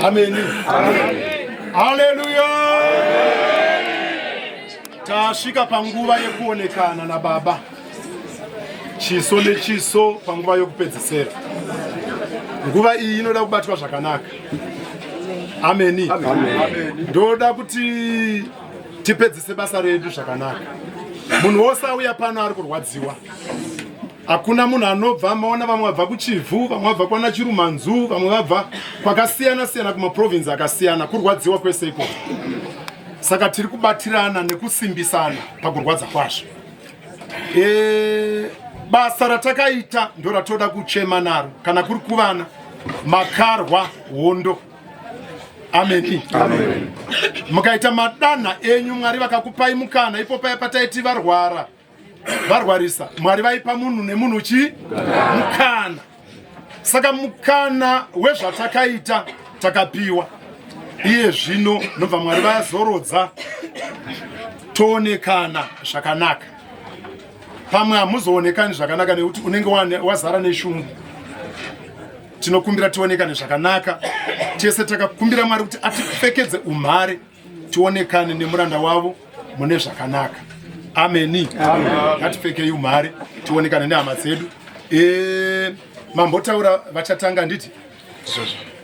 Amen. Hallelujah. Tasvika panguva yekuonekana naBaba chiso nechiso panguva yokupedzisira. Nguva iyi inoda kubatwa zvakanaka. Amen. Ndoda kuti tipedzise basa redu zvakanaka. Munhu wose auya pano ari kurwadziwa. Hakuna munhu anobva maona vamwe vabva kuchivhu, vamwe vabva kwana Chirumanzu, vamwe vabva kwakasiyana siyana kumaprovinsi akasiyana, kurwadziwa kwese iko. Saka tiri kubatirana nekusimbisana pakurwadza kwazvo. Basa ratakaita ndo ratoda kuchema naro kana kuri kuvana makarwa hondo. Amen. Mukaita madanha enyu Mwari vakakupai mukana ipo paya pataiti varwarisa Mwari vaipa munhu nemunhu mukana. Saka mukana wezvatakaita takapiwa. Iye zvino nobva Mwari vazorodza toonekana zvakanaka. Pamwe hamuzoonekani zvakanaka nekuti unenge wazara neshungu. Tinokumbira tionekane zvakanaka. Tese takakumbira Mwari kuti atipfekedze umhare tionekane nemuranda wavo mune zvakanaka. Amen. Ngatipfekei umhare tionekane nehama dzedu. Mambotaura vachatanga nditi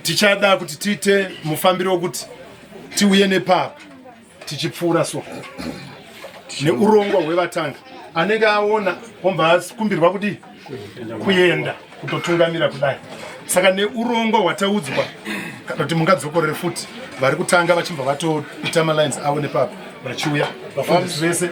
tichada kuti tiite mufambiro wokuti tiuye nepapa tichipfuura so neurongwa hwevatanga. Anenge aona ombva asikumbirwa kuti kuenda kutotungamira kudai. Saka neurongwa hwataudzwa kana kuti mungadzokorere futi vari kutanga vachibva vatoita malines avo nepapa vachiuya vafundisi vese.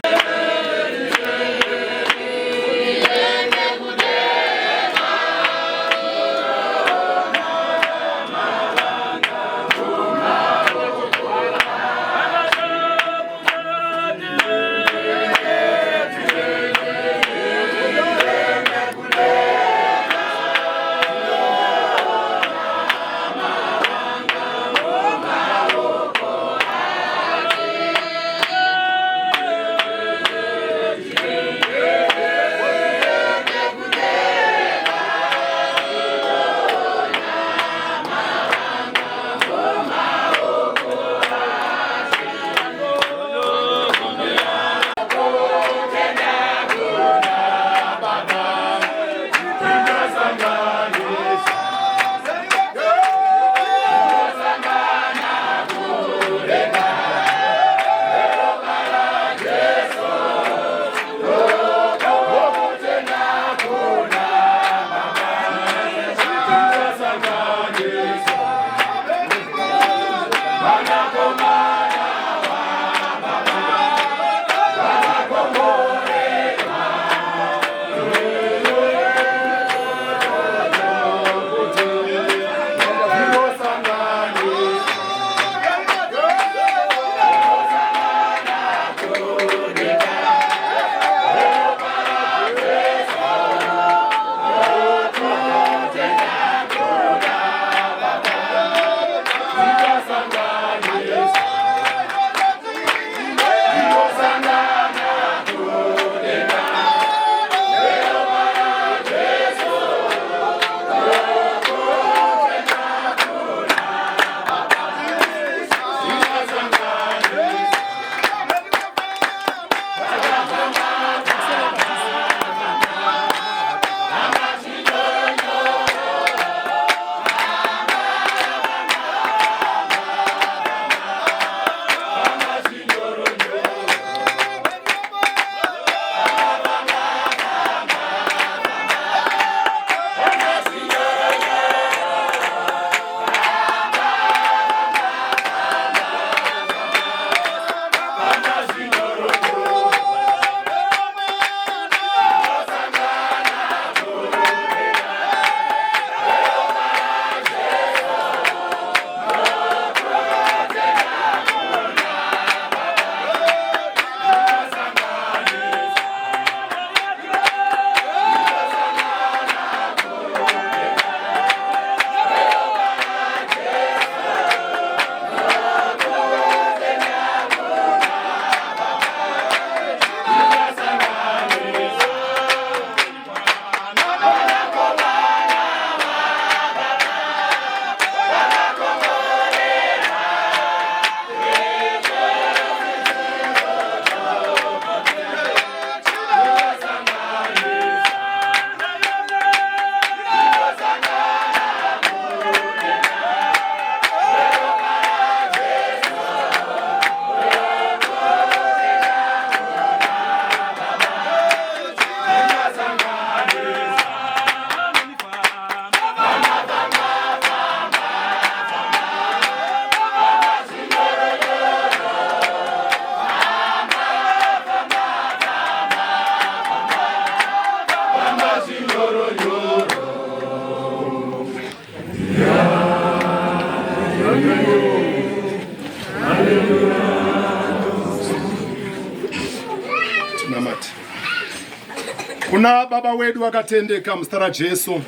kuna baba wedu wakatendeka muzita raJesu.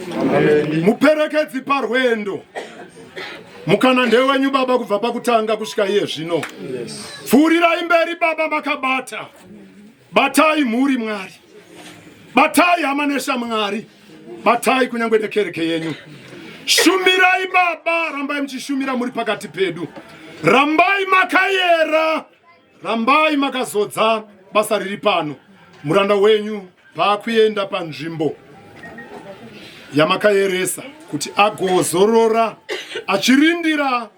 Muperekedzi parwendo mukana ndewenyu baba kubva pakutanga kusvika iye zvino. Pfuurirai mberi baba makabata. Batai mhuri Mwari. Batai hamanesha Mwari. Batai kunyangwe nekereke yenyu. Shumirai baba, rambai mchishumira muri pakati pedu. Rambai makayera. Rambai makazodza basa riri pano. Muranda wenyu pakuenda panzvimbo yamakayeresa kuti agozorora achirindira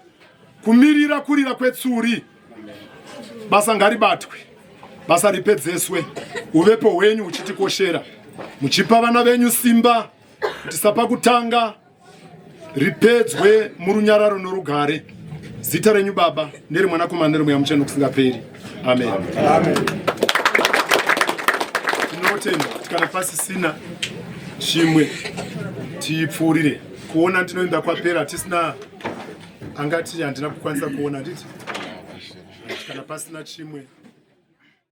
kumirira kurira kwetsuri. Basa ngaribatwe, basa ripedzeswe, uvepo wenyu uchitikoshera, muchipa vana venyu simba kuti sapakutanga ripedzwe murunyararo norugare. Zita renyu baba neri mwanakomana neri mweya mutsvene kusingaperi. Amen. Amen. Tinotenda kana pasisina chimwe tipfuurire kuona ndinoenda kwapera tisina angati handina kukwanisa kuona nditi kana pasina chimwe